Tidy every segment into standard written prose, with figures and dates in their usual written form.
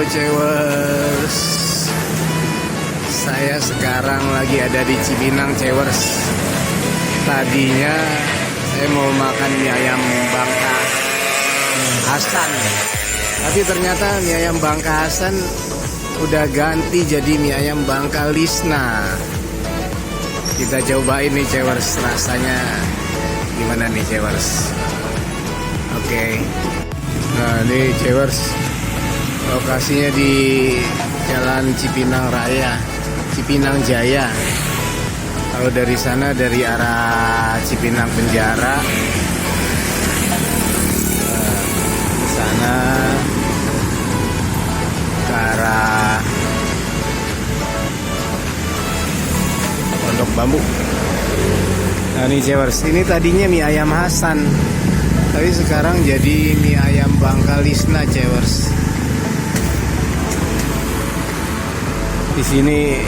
Cewers, saya sekarang lagi ada di Cipinang Cewers. Tadinya saya mau makan mie ayam Bangka Hasan, tapi ternyata mie ayam Bangka Hasan udah ganti jadi mie ayam Bangka Lisna. Kita cobain nih Cewers, rasanya gimana nih Cewers. Oke. Nah ini Cewers, lokasinya di Jalan Cipinang Raya, Cipinang Jaya. Kalau dari sana, dari arah Cipinang Penjara ke sana, ke arah Pondok Bambu. Nah ini Cewers, ini tadinya mie ayam Hasan, tapi sekarang jadi mie ayam Bangka Lisna Cewers. Di sini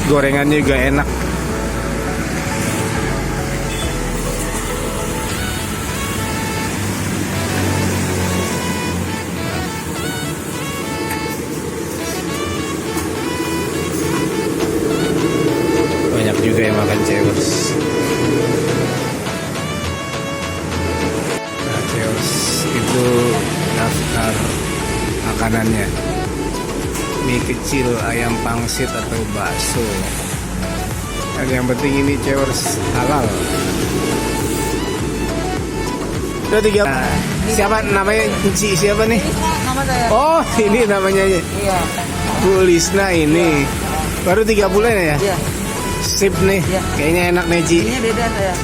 gorengannya juga enak. Banyak juga yang makan Cewers. Nah Cewers, itu daftar makanannya. Mie kecil, ayam pangsit atau bakso. Dan yang penting ini Cewers halal. Udah 3. Nah, siapa namanya? Siapa nih? Nama saya. Oh, ini namanya. Iya. Bu Lisna ini. Baru 3 bulan ya? Iya. Sip nih. Iya. Kayaknya enak nih, Ci. Ini beda saya.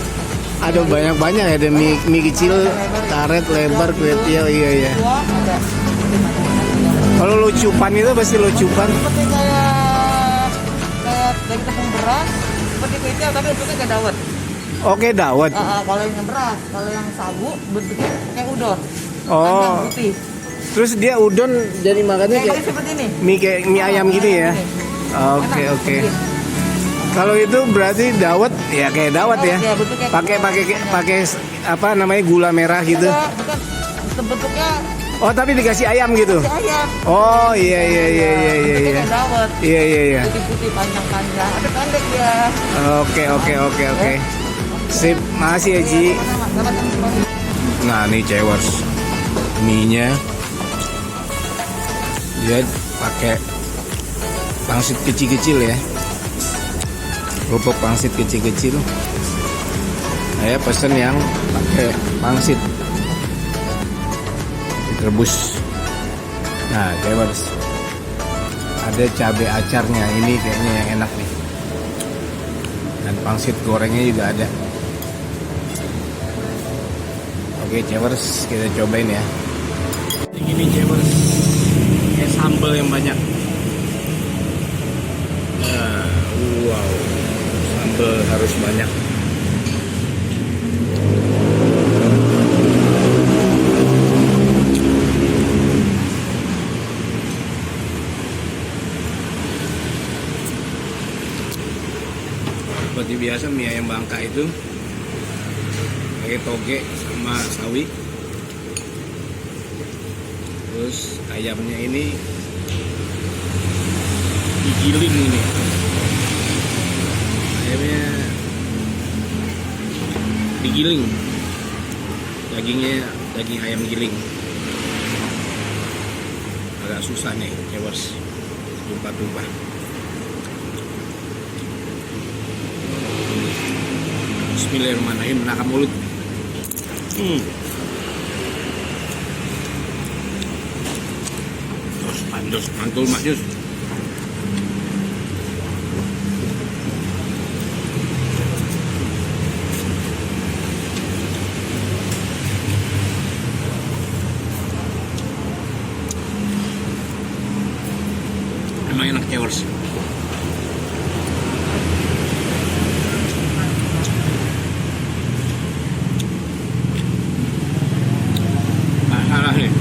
Ada banyak-banyak ya, ada mie kecil, karet, lebar, kue tiaw, iya. Dua ada. Kalau lucupan itu pasti lucupan. Seperti kayak dari tepung beras, seperti kue tiaw tapi bentuknya kayak dawet. Oke, dawet. Kalau yang beras, kalau yang sagu bentuknya kayak udon. Oh. Panjang putih. Terus dia udon jadi makannya Kayak kayak seperti ini. mie ayam gini ya. Oke. Kalau itu berarti dawet ya, kayak dawet ya. Iya, bentuknya Pakai apa namanya, gula merah gitu. Bukan bentuknya Oh, tapi dikasih ayam gitu. kayak ayam. Oh, iya. Bentuknya kayak dawet. Iya. Putih-putih panjang-panjang. Ada pendek ya. Oke. Sip, makasih ya, Ji. Sama-sama. Nah, nih Cewers, mie-nya dia pakai pangsit kecil-kecil ya. Kerupuk pangsit kecil-kecil. Saya pesen yang pakai pangsit direbus. Nah, Cewers, ada cabai acarnya, ini kayaknya yang enak nih. Dan pangsit gorengnya juga ada. Oke Cewers, kita cobain ya. Ini Cewers, kayak sambal yang banyak. Nah, wow, sambal harus banyak. Seperti biasa mie ayam Bangka itu pakai toge sama sawi. Terus ayamnya ini digiling ini. Ayamnya digiling. Dagingnya daging ayam giling. Agak susah nih Cewers, tumpah-tumpah. Bismillahirrahmanirrahim, nakam mulut. Terus mantul majus. Emang enak Cewers. Salah nih.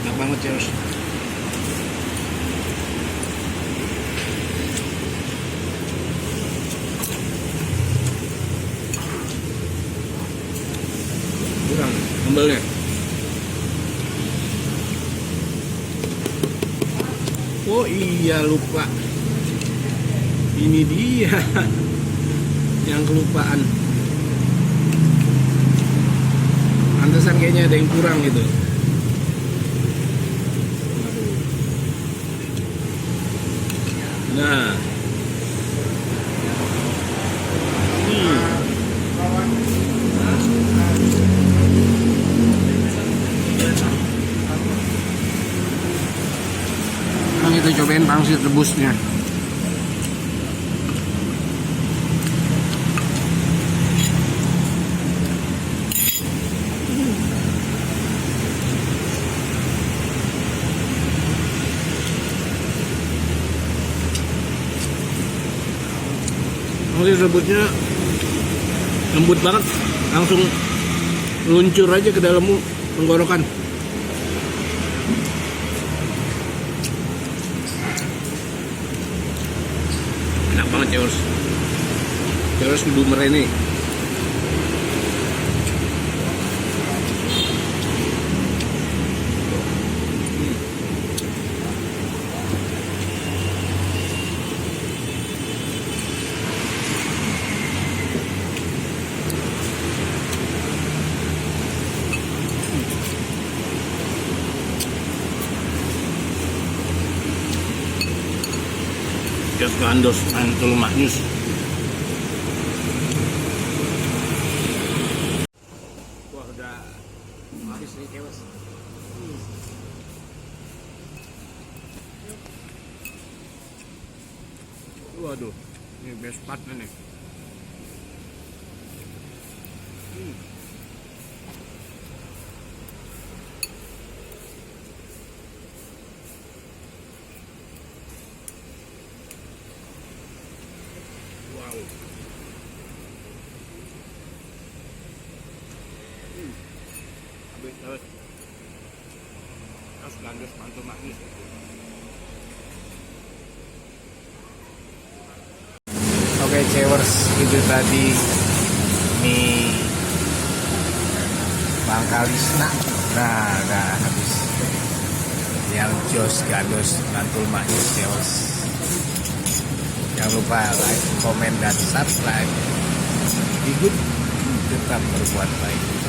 Enak banget Cewers. Oh iya, lupa. Ini dia yang kelupaan. Pantesan kayaknya ada yang kurang gitu. Nah, sekarang kita cobain pangsit rebusnya. Pangsit rebusnya lembut banget, langsung luncur aja ke dalam tenggorokan. Enak banget Cewers. Cewers kudu merene. Just gandos mantul maknyus. Wah, udah habis nih Cewers. Waduh, ini best partnya nih. Wow. Habis terus. Terus gandos mantul maknyus. Oke Cewers, itu tadi mie Bangka Lisna. Nah, udah habis. Yang jos gandos mantul maknyus Cewers. Jangan lupa like, komen, dan subscribe. Be good, tetap berbuat baik.